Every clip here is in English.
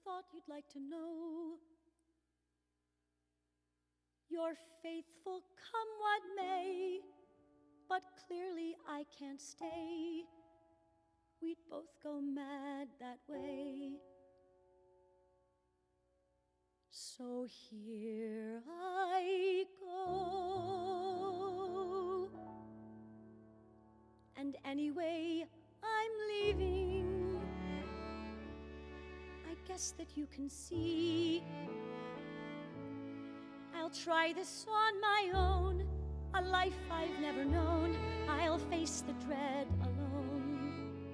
thought you'd like to know. You're faithful come what may, but clearly I can't stay. We'd both go mad that way. So here I go. And anyway, I'm leaving. I guess that you can see I'll try this on my own, a life I've never known. I'll face the dread alone,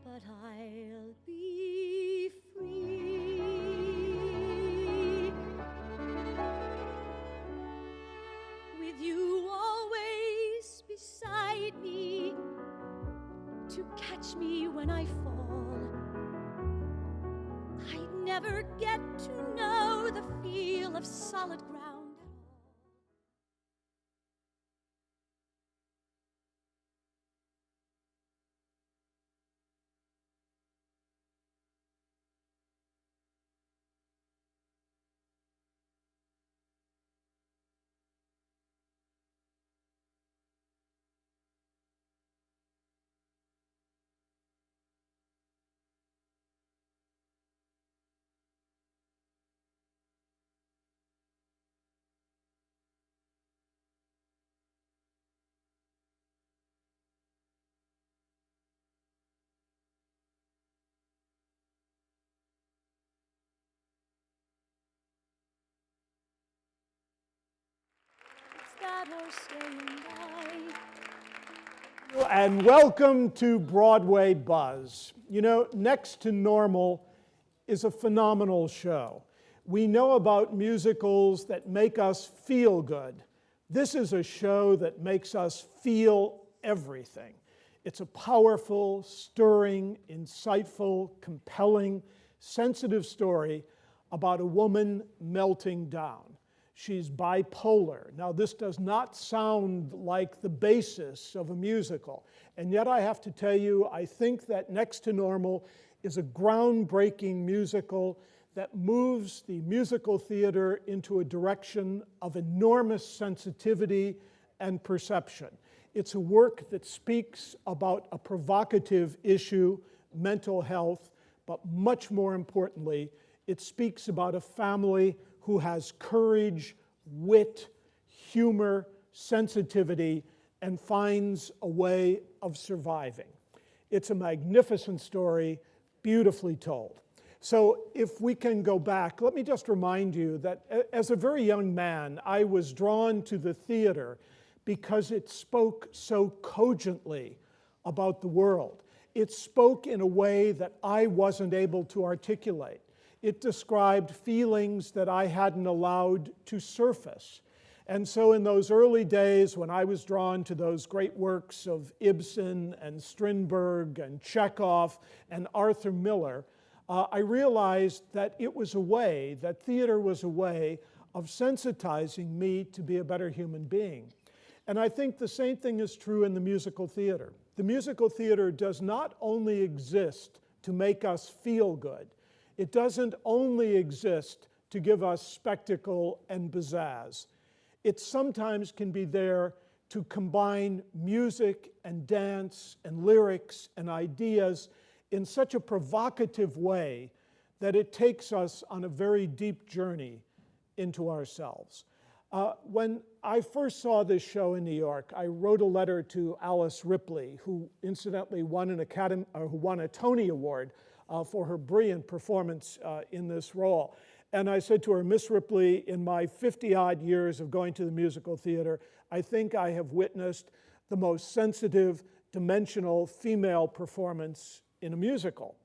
but I'll be free with you always beside me to catch me when I fall. I'd never get to know the feel of solid ground at all. That or staying by. And welcome to Broadway Buzz. You know, Next to Normal is a phenomenal show. We know about musicals that make us feel good. This is a show that makes us feel everything. It's a powerful, stirring, insightful, compelling, sensitive story about a woman melting down. She's bipolar. Now, this does not sound like the basis of a musical, and yet I have to tell you, I think that Next to Normal is a groundbreaking musical that moves the musical theater into a direction of enormous sensitivity and perception. It's a work that speaks about a provocative issue, mental health, but much more importantly, it speaks about a family who has courage, wit, humor, sensitivity, and finds a way of surviving. It's a magnificent story, beautifully told. So if we can go back, let me just remind you that as a very young man, I was drawn to the theater because it spoke so cogently about the world. It spoke in a way that I wasn't able to articulate. It described feelings that I hadn't allowed to surface. And so in those early days when I was drawn to those great works of Ibsen and Strindberg and Chekhov and Arthur Miller, I realized that it was a way, that theater was a way of sensitizing me to be a better human being. And I think the same thing is true in the musical theater. The musical theater does not only exist to make us feel good. It doesn't only exist to give us spectacle and pizzazz. It sometimes can be there to combine music and dance and lyrics and ideas in such a provocative way that it takes us on a very deep journey into ourselves. When I first saw this show in New York, I wrote a letter to Alice Ripley, who incidentally won a Tony Award for her brilliant performance in this role. And I said to her, Miss Ripley, in my 50-odd years of going to the musical theater, I think I have witnessed the most sensitive, dimensional female performance in a musical.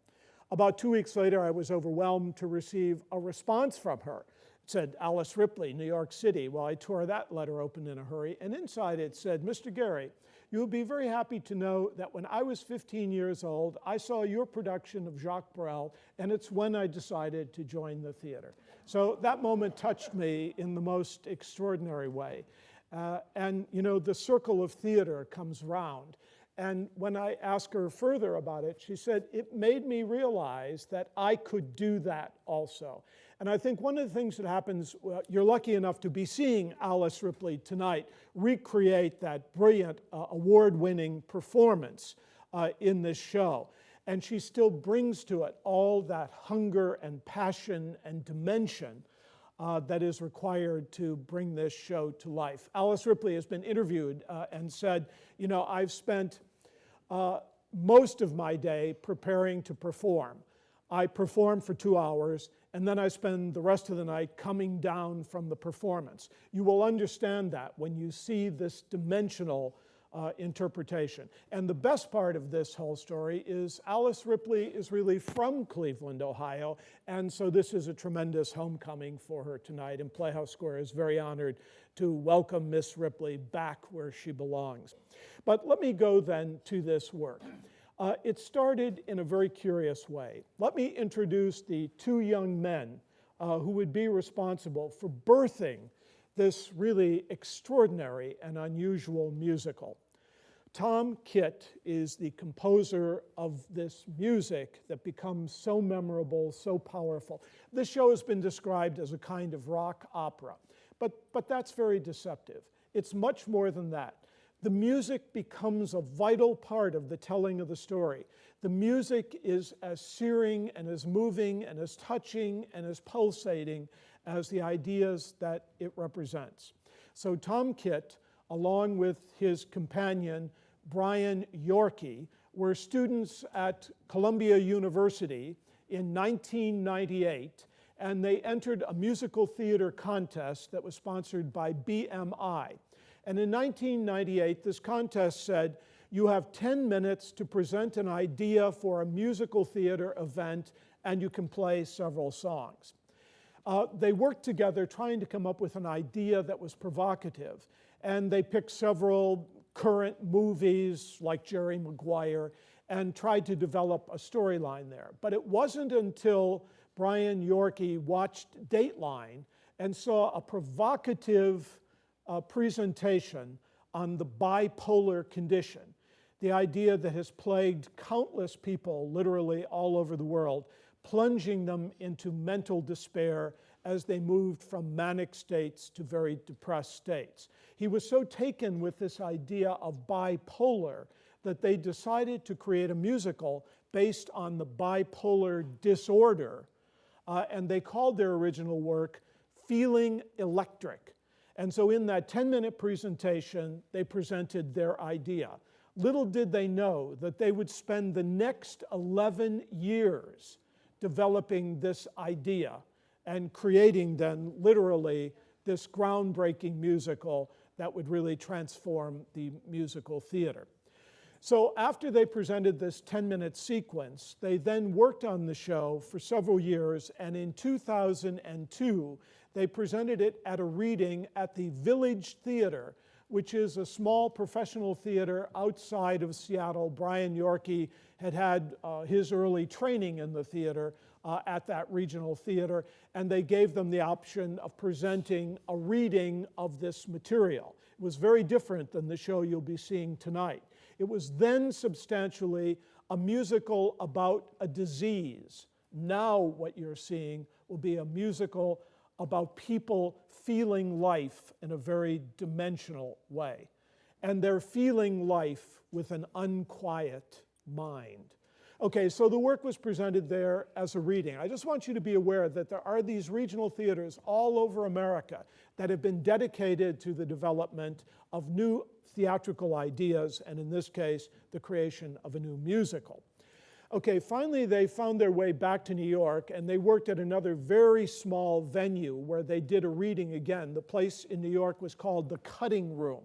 About 2 weeks later, I was overwhelmed to receive a response from her. It said, Alice Ripley, New York City. Well, I tore that letter open in a hurry, and inside it said, Mr. Gary, you will be very happy to know that when I was 15 years old, I saw your production of Jacques Brel, and it's when I decided to join the theater. So that moment touched me in the most extraordinary way. And you know, the circle of theater comes round. And when I asked her further about it, she said, it made me realize that I could do that also. And I think one of the things that happens, well, you're lucky enough to be seeing Alice Ripley tonight recreate that brilliant award-winning performance in this show. And she still brings to it all that hunger and passion and dimension that is required to bring this show to life. Alice Ripley has been interviewed and said, you know, I've spent most of my day preparing to perform. I perform for 2 hours, and then I spend the rest of the night coming down from the performance. You will understand that when you see this dimensional interpretation. And the best part of this whole story is Alice Ripley is really from Cleveland, Ohio, and so this is a tremendous homecoming for her tonight, and Playhouse Square is very honored to welcome Miss Ripley back where she belongs. But let me go then to this work. It started in a very curious way. Let me introduce the 2 young men who would be responsible for birthing this really extraordinary and unusual musical. Tom Kitt is the composer of this music that becomes so memorable, so powerful. This show has been described as a kind of rock opera, but that's very deceptive. It's much more than that. The music becomes a vital part of the telling of the story. The music is as searing and as moving and as touching and as pulsating as the ideas that it represents. So Tom Kitt, along with his companion, Brian Yorkey, were students at Columbia University in 1998, and they entered a musical theater contest that was sponsored by BMI. And in 1998, this contest said, you have 10 minutes to present an idea for a musical theater event, and you can play several songs. They worked together trying to come up with an idea that was provocative, and they picked several current movies like Jerry Maguire and tried to develop a storyline there. But it wasn't until Brian Yorkey watched Dateline and saw a provocative presentation on the bipolar condition, the idea that has plagued countless people literally all over the world, plunging them into mental despair as they moved from manic states to very depressed states. He was so taken with this idea of bipolar that they decided to create a musical based on the bipolar disorder, and they called their original work Feeling Electric. And so in that 10-minute presentation, they presented their idea. Little did they know that they would spend the next 11 years developing this idea and creating then literally this groundbreaking musical that would really transform the musical theater. So after they presented this 10-minute sequence, they then worked on the show for several years, and in 2002, they presented it at a reading at the Village Theater, which is a small professional theater outside of Seattle. Brian Yorkey had his early training in the theater at that regional theater, and they gave them the option of presenting a reading of this material. It was very different than the show you'll be seeing tonight. It was then substantially a musical about a disease. Now what you're seeing will be a musical about people feeling life in a very dimensional way. And they're feeling life with an unquiet mind. Okay, so the work was presented there as a reading. I just want you to be aware that there are these regional theaters all over America that have been dedicated to the development of new theatrical ideas, and in this case, the creation of a new musical. Okay, finally they found their way back to New York, and they worked at another very small venue where they did a reading again. The place in New York was called the Cutting Room.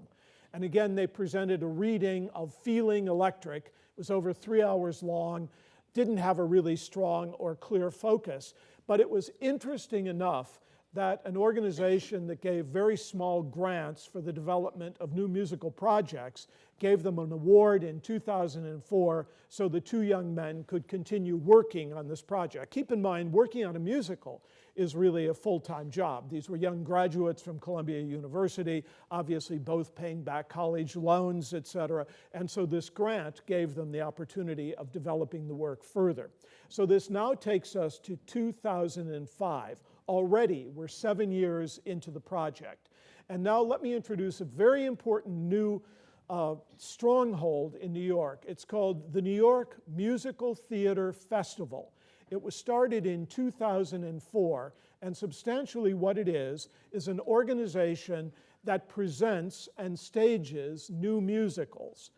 And again, they presented a reading of Feeling Electric. It was over 3 hours long, didn't have a really strong or clear focus, but it was interesting enough that an organization that gave very small grants for the development of new musical projects gave them an award in 2004 so the two young men could continue working on this project. Keep in mind, working on a musical is really a full-time job. These were young graduates from Columbia University, obviously both paying back college loans, etc. And so this grant gave them the opportunity of developing the work further. So this now takes us to 2005. Already, we're 7 years into the project. And now let me introduce a very important new stronghold in New York. It's called the New York Musical Theater Festival. It was started in 2004, and substantially what it is an organization that presents and stages new musicals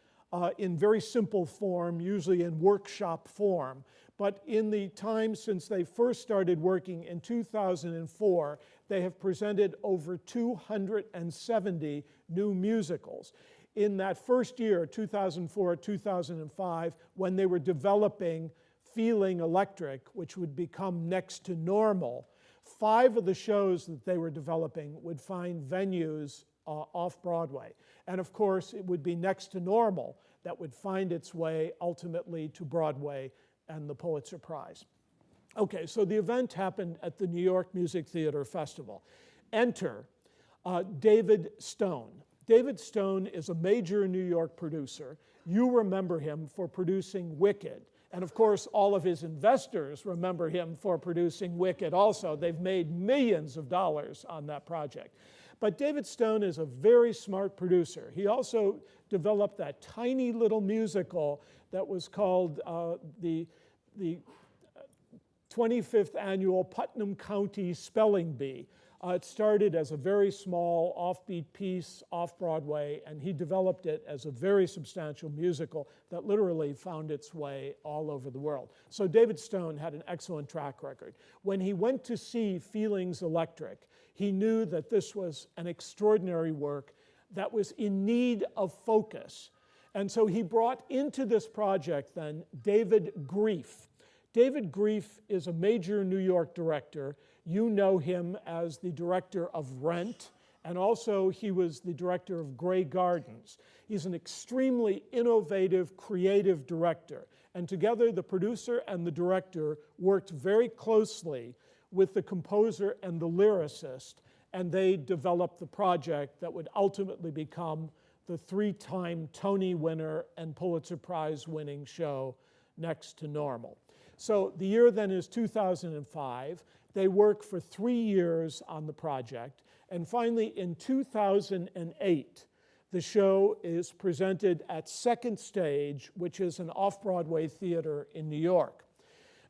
in very simple form, usually in workshop form. But in the time since they first started working in 2004, they have presented over 270 new musicals. In that first year, 2004-2005, when they were developing Feeling Electric, which would become Next to Normal, 5 of the shows that they were developing would find venues off Broadway. And of course, it would be Next to Normal that would find its way ultimately to Broadway and the Pulitzer Prize. Okay, so the event happened at the New York Music Theater Festival. Enter David Stone. David Stone is a major New York producer. You remember him for producing Wicked. And of course, all of his investors remember him for producing Wicked also. They've made millions of dollars on that project. But David Stone is a very smart producer. He also developed that tiny little musical that was called the 25th Annual Putnam County Spelling Bee. It started as a very small offbeat piece off Broadway, and he developed it as a very substantial musical that literally found its way all over the world. So David Stone had an excellent track record. When he went to see Feelings Electric, he knew that this was an extraordinary work that was in need of focus. And so he brought into this project then David Grief. David Grief is a major New York director. You know him as the director of Rent, and also he was the director of Grey Gardens. He's an extremely innovative, creative director. And together, the producer and the director worked very closely with the composer and the lyricist, and they developed the project that would ultimately become the 3-time Tony winner and Pulitzer Prize winning show, Next to Normal. So the year then is 2005. They work for 3 years on the project. And finally, in 2008, the show is presented at Second Stage, which is an off-Broadway theater in New York.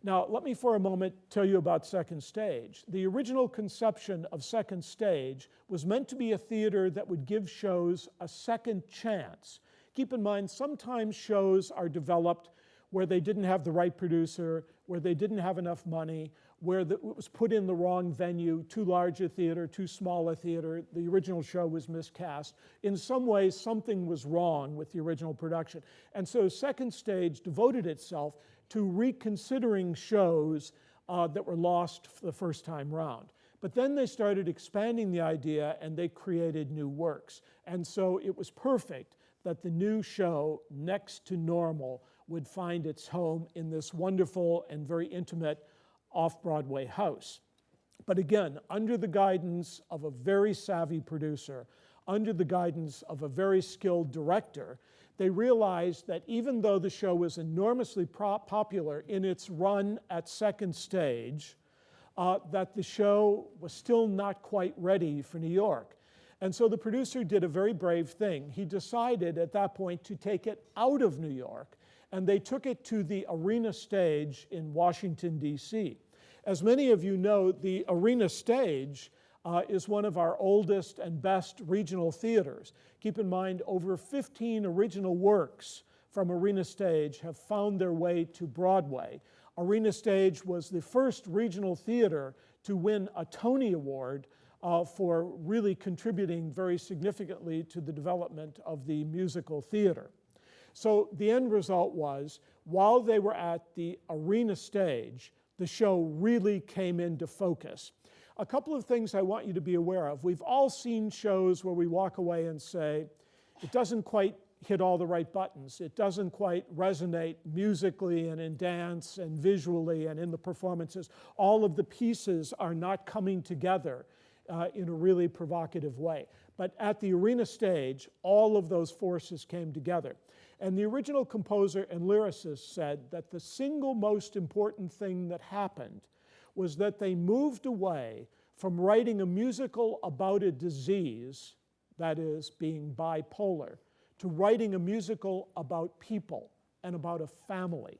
Now, let me for a moment tell you about Second Stage. The original conception of Second Stage was meant to be a theater that would give shows a second chance. Keep in mind, sometimes shows are developed where they didn't have the right producer, where they didn't have enough money, where it was put in the wrong venue, too large a theater, too small a theater, the original show was miscast. In some ways, something was wrong with the original production. And so Second Stage devoted itself to reconsidering shows that were lost for the first time round. But then they started expanding the idea and they created new works. And so it was perfect that the new show, Next to Normal, would find its home in this wonderful and very intimate off-Broadway house. But again, under the guidance of a very savvy producer, under the guidance of a very skilled director, they realized that even though the show was enormously popular in its run at Second Stage, that the show was still not quite ready for New York. And so the producer did a very brave thing. He decided at that point to take it out of New York, and they took it to the Arena Stage in Washington, D.C. As many of you know, the Arena Stage is one of our oldest and best regional theaters. Keep in mind, over 15 original works from Arena Stage have found their way to Broadway. Arena Stage was the first regional theater to win a Tony Award for really contributing very significantly to the development of the musical theater. So the end result was, while they were at the Arena Stage, the show really came into focus. A couple of things I want you to be aware of. We've all seen shows where we walk away and say, it doesn't quite hit all the right buttons. It doesn't quite resonate musically and in dance and visually and in the performances. All of the pieces are not coming together in a really provocative way. But at the arena stage, all of those forces came together. And the original composer and lyricist said that the single most important thing that happened was that they moved away from writing a musical about a disease, that is, being bipolar, to writing a musical about people and about a family.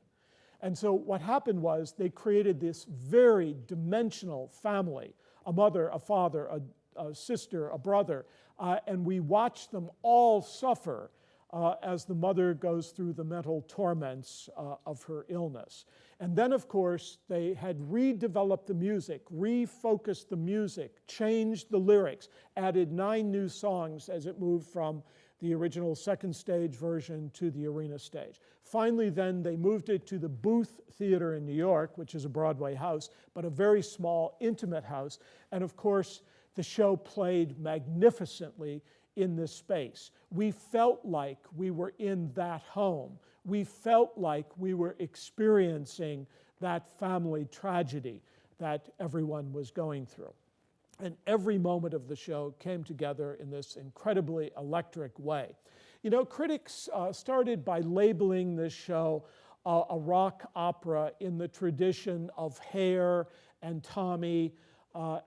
And so what happened was they created this very dimensional family, a mother, a father, a sister, a brother, and we watched them all suffer as the mother goes through the mental torments of her illness. And then, of course, they had redeveloped the music, refocused the music, changed the lyrics, added 9 new songs as it moved from the original second stage version to the arena stage. Finally, then, they moved it to the Booth Theater in New York, which is a Broadway house, but a very small, intimate house. And of course, the show played magnificently in this space. We felt like we were in that home. We felt like we were experiencing that family tragedy that everyone was going through. And every moment of the show came together in this incredibly electric way. You know, critics started by labeling this show a rock opera in the tradition of Hair and Tommy,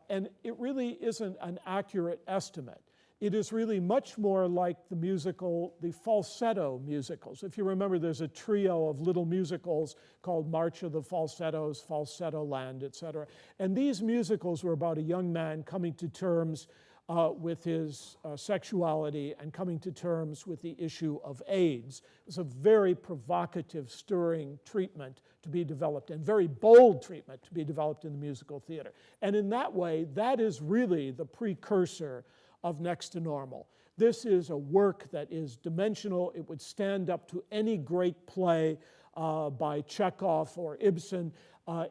and it really isn't an accurate estimate. It is really much more like the musical, the falsetto musicals. If you remember, there's a trio of little musicals called March of the Falsettos, Falsetto Land, etc. And these musicals were about a young man coming to terms with his sexuality and coming to terms with the issue of AIDS. It was a very provocative, stirring treatment to be developed, and very bold treatment to be developed in the musical theater. And in that way, that is really the precursor of Next to Normal. This is a work that is dimensional. It would stand up to any great play by Chekhov or Ibsen.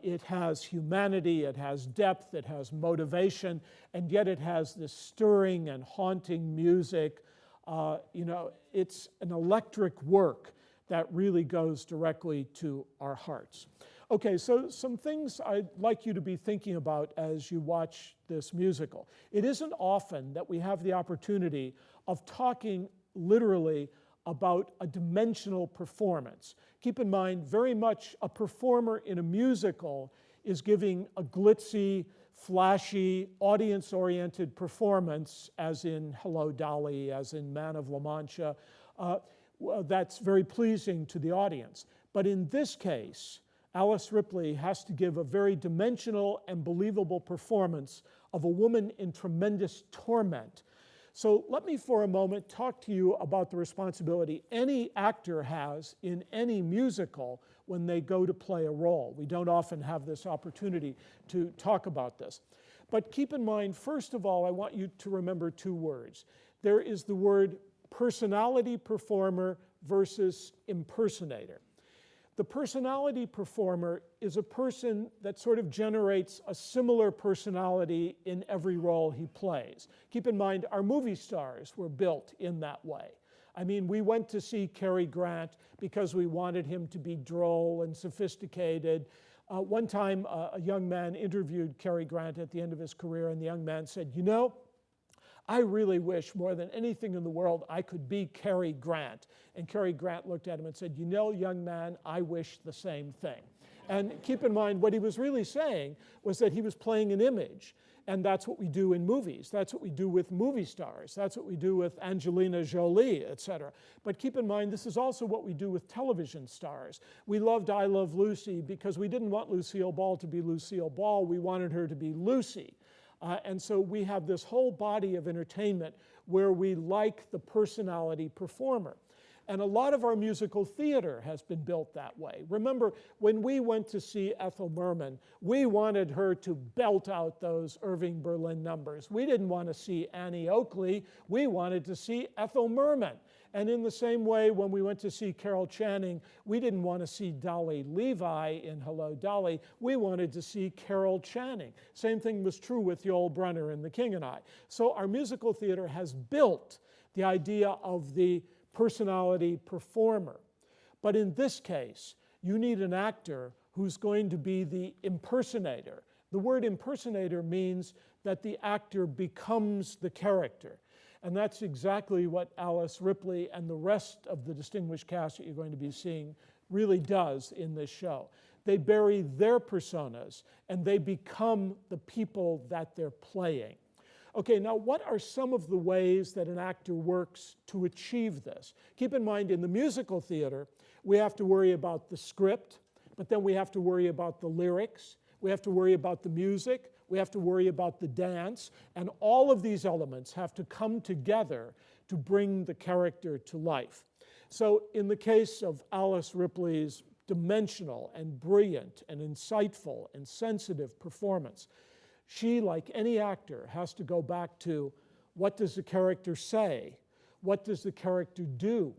It has humanity, it has depth, it has motivation, and yet it has this stirring and haunting music. It's an electric work that really goes directly to our hearts. Okay, so some things I'd like you to be thinking about as you watch this musical. It isn't often that we have the opportunity of talking literally about a dimensional performance. Keep in mind, very much a performer in a musical is giving a glitzy, flashy, audience-oriented performance, as in Hello, Dolly, as in Man of La Mancha. That's very pleasing to the audience. But in this case, Alice Ripley has to give a very dimensional and believable performance of a woman in tremendous torment. So let me for a moment talk to you about the responsibility any actor has in any musical when they go to play a role. We don't often have this opportunity to talk about this. But keep in mind, first of all, I want you to remember 2 words. There is the word personality performer versus impersonator. The personality performer is a person that sort of generates a similar personality in every role he plays. Keep in mind, our movie stars were built in that way. I mean, we went to see Cary Grant because we wanted him to be droll and sophisticated. One time, a young man interviewed Cary Grant at the end of his career, and the young man said, "You know, I really wish more than anything in the world I could be Cary Grant." And Cary Grant looked at him and said, "You know, young man, I wish the same thing." And keep in mind, what he was really saying was that he was playing an image. And that's what we do in movies. That's what we do with movie stars. That's what we do with Angelina Jolie, etc. But keep in mind, this is also what we do with television stars. We loved I Love Lucy because we didn't want Lucille Ball to be Lucille Ball. We wanted her to be Lucy. And so we have this whole body of entertainment where we like the personality performer. And a lot of our musical theater has been built that way. Remember, when we went to see Ethel Merman, we wanted her to belt out those Irving Berlin numbers. We didn't want to see Annie Oakley. We wanted to see Ethel Merman. And in the same way, when we went to see Carol Channing, we didn't want to see Dolly Levi in Hello, Dolly. We wanted to see Carol Channing. Same thing was true with Yul Brynner in The King and I. So our musical theater has built the idea of the personality performer. But in this case, you need an actor who's going to be the impersonator. The word impersonator means that the actor becomes the character. And that's exactly what Alice Ripley and the rest of the distinguished cast that you're going to be seeing really does in this show. They bury their personas and they become the people that they're playing. Okay, now what are some of the ways that an actor works to achieve this? Keep in mind, in the musical theater, we have to worry about the script, but then we have to worry about the lyrics, we have to worry about the music, we have to worry about the dance, and all of these elements have to come together to bring the character to life. So in the case of Alice Ripley's dimensional and brilliant and insightful and sensitive performance, she, like any actor, has to go back to what does the character say? What does the character do?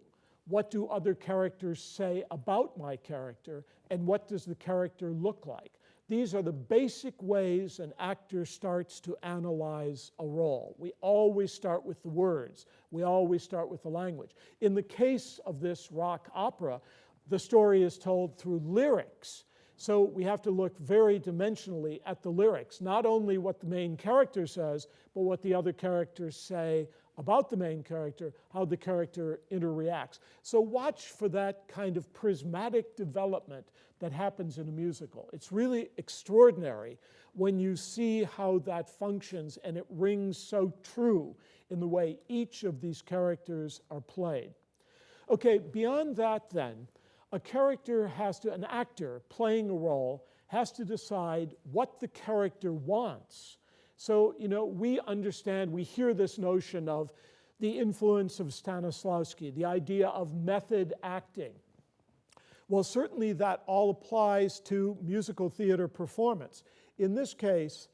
What do other characters say about my character? And what does the character look like? These are the basic ways an actor starts to analyze a role. We always start with the words. We always start with the language. In the case of this rock opera, the story is told through lyrics. So we have to look very dimensionally at the lyrics, not only what the main character says, but what the other characters say about the main character, how the character interreacts. So watch for that kind of prismatic development that happens in a musical. It's really extraordinary when you see how that functions, and it rings so true in the way each of these characters are played. Okay, beyond that then, an actor playing a role has to decide what the character wants. So, we understand, we hear this notion of the influence of Stanislavski, the idea of method acting. Well, certainly that all applies to musical theater performance. In this case,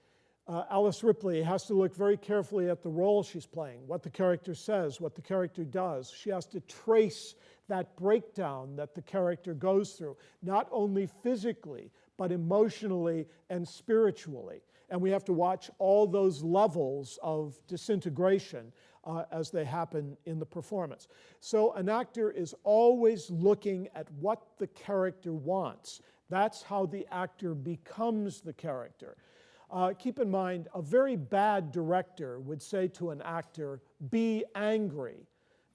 Alice Ripley has to look very carefully at the role she's playing, what the character says, what the character does. She has to trace that breakdown that the character goes through, not only physically, but emotionally and spiritually. And we have to watch all those levels of disintegration as they happen in the performance. So an actor is always looking at what the character wants. That's how the actor becomes the character. Keep in mind, a very bad director would say to an actor, be angry.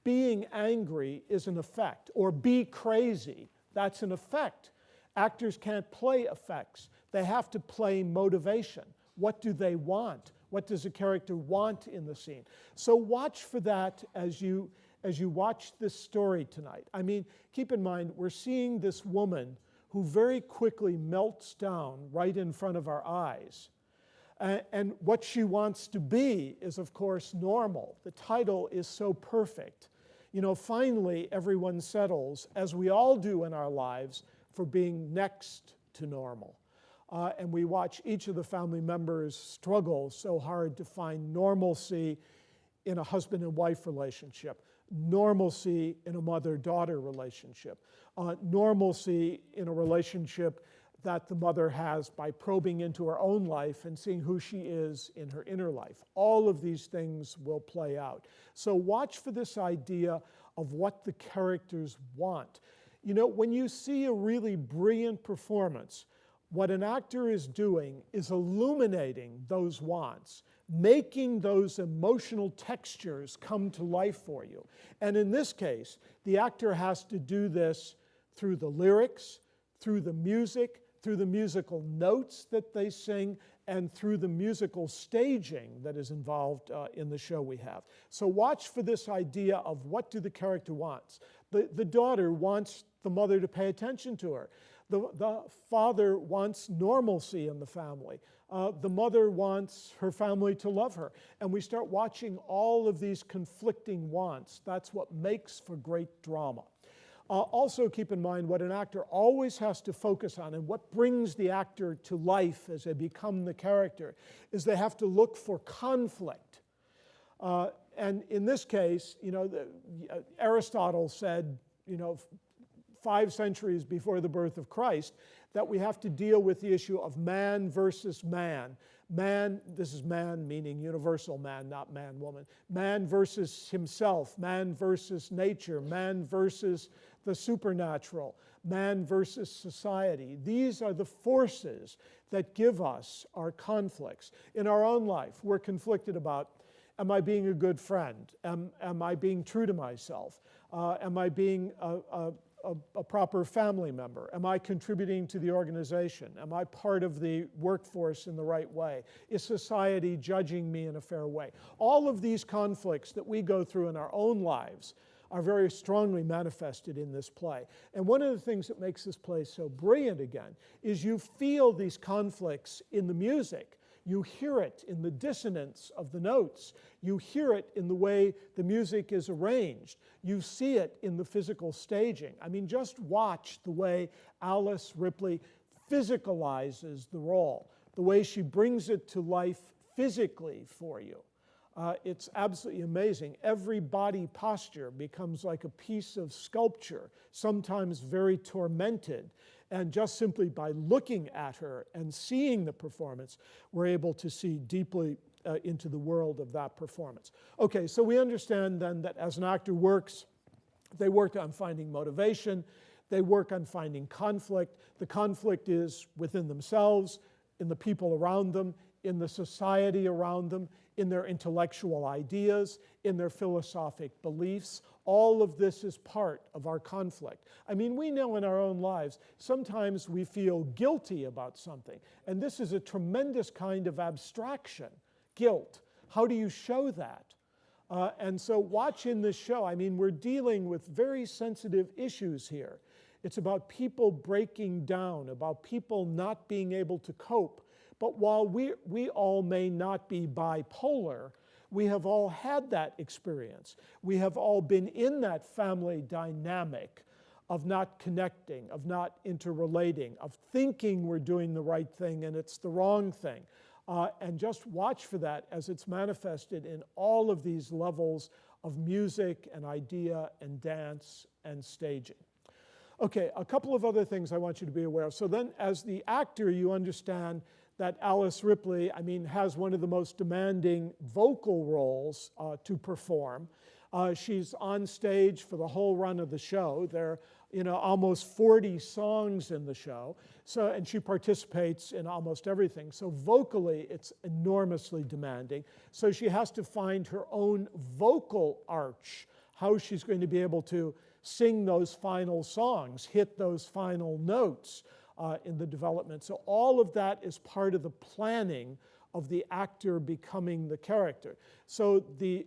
Being angry is an effect, or be crazy, that's an effect. Actors can't play effects. They have to play motivation. What do they want? What does a character want in the scene? So watch for that as you watch this story tonight. I mean, keep in mind, we're seeing this woman who very quickly melts down right in front of our eyes. And what she wants to be is, of course, normal. The title is so perfect. Finally, everyone settles, as we all do in our lives, for being next to normal. And we watch each of the family members struggle so hard to find normalcy in a husband and wife relationship, normalcy in a mother-daughter relationship, normalcy in a relationship that the mother has by probing into her own life and seeing who she is in her inner life. All of these things will play out. So watch for this idea of what the characters want. When you see a really brilliant performance, what an actor is doing is illuminating those wants, making those emotional textures come to life for you. And in this case, the actor has to do this through the lyrics, through the music, through the musical notes that they sing, and through the musical staging that is involved in the show we have. So watch for this idea of what do the character wants. The daughter wants the mother to pay attention to her. The father wants normalcy in the family. The mother wants her family to love her. And we start watching all of these conflicting wants. That's what makes for great drama. Also keep in mind what an actor always has to focus on, and what brings the actor to life as they become the character, is they have to look for conflict. And in this case, Aristotle said, 5 centuries before the birth of Christ, that we have to deal with the issue of man versus man. Man, this is man meaning universal man, not man, woman. Man versus himself, man versus nature, man versus the supernatural, man versus society. These are the forces that give us our conflicts. In our own life, we're conflicted about, am I being a good friend? Am I being true to myself? Am I being a proper family member? Am I contributing to the organization? Am I part of the workforce in the right way? Is society judging me in a fair way? All of these conflicts that we go through in our own lives are very strongly manifested in this play. And one of the things that makes this play so brilliant again is you feel these conflicts in the music. You hear it in the dissonance of the notes. You hear it in the way the music is arranged. You see it in the physical staging. I mean, just watch the way Alice Ripley physicalizes the role, the way she brings it to life physically for you. It's absolutely amazing. Every body posture becomes like a piece of sculpture, sometimes very tormented. And just simply by looking at her and seeing the performance, we're able to see deeply into the world of that performance. Okay, so we understand then that as an actor works, they work on finding motivation, they work on finding conflict. The conflict is within themselves, in the people around them, in the society around them, in their intellectual ideas, in their philosophic beliefs. All of this is part of our conflict. I mean, we know in our own lives, sometimes we feel guilty about something. And this is a tremendous kind of abstraction, guilt. How do you show that? And so watching this show, I mean, we're dealing with very sensitive issues here. It's about people breaking down, about people not being able to cope. But while we all may not be bipolar, we have all had that experience. We have all been in that family dynamic of not connecting, of not interrelating, of thinking we're doing the right thing and it's the wrong thing. And just watch for that as it's manifested in all of these levels of music and idea and dance and staging. Okay, a couple of other things I want you to be aware of. So then as the actor, you understand that Alice Ripley, I mean, has one of the most demanding vocal roles to perform. She's on stage for the whole run of the show. There are, almost 40 songs in the show. So, and she participates in almost everything. So vocally, it's enormously demanding. So she has to find her own vocal arch, how she's going to be able to sing those final songs, hit those final notes in the development. So all of that is part of the planning of the actor becoming the character. So the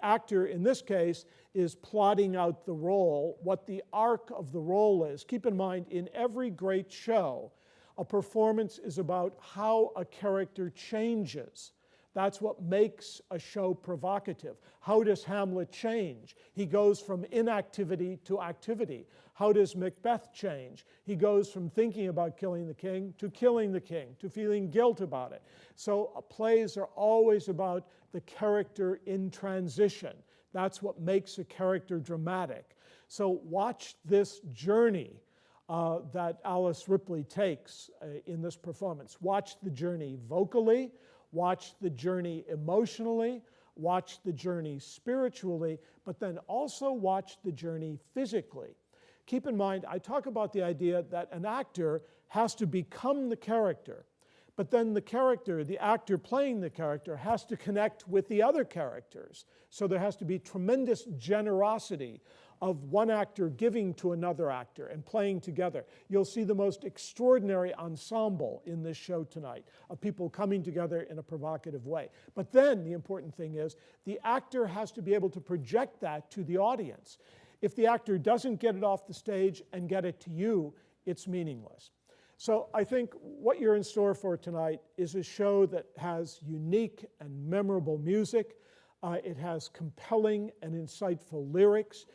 actor in this case is plotting out the role, what the arc of the role is. Keep in mind, in every great show, a performance is about how a character changes. That's what makes a show provocative. How does Hamlet change? He goes from inactivity to activity. How does Macbeth change? He goes from thinking about killing the king, to feeling guilt about it. So plays are always about the character in transition. That's what makes a character dramatic. So watch this journey that Alice Ripley takes in this performance. Watch the journey vocally, watch the journey emotionally, watch the journey spiritually, but then also watch the journey physically. Keep in mind, I talk about the idea that an actor has to become the character, but then the character, the actor playing the character, has to connect with the other characters. So there has to be tremendous generosity of one actor giving to another actor and playing together. You'll see the most extraordinary ensemble in this show tonight of people coming together in a provocative way. But then the important thing is the actor has to be able to project that to the audience. If the actor doesn't get it off the stage and get it to you, it's meaningless. So I think what you're in store for tonight is a show that has unique and memorable music. It has compelling and insightful lyrics.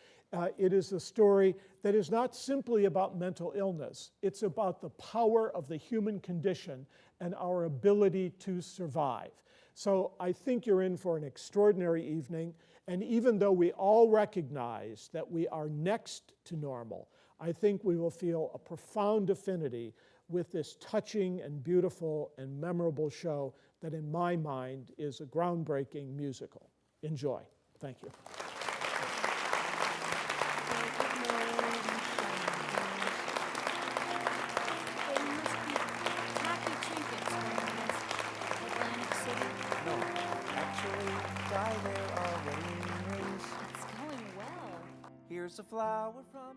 It is a story that is not simply about mental illness. It's about the power of the human condition and our ability to survive. So I think you're in for an extraordinary evening. And even though we all recognize that we are next to normal, I think we will feel a profound affinity with this touching and beautiful and memorable show that in my mind is a groundbreaking musical. Enjoy. Thank you. Here's a flower from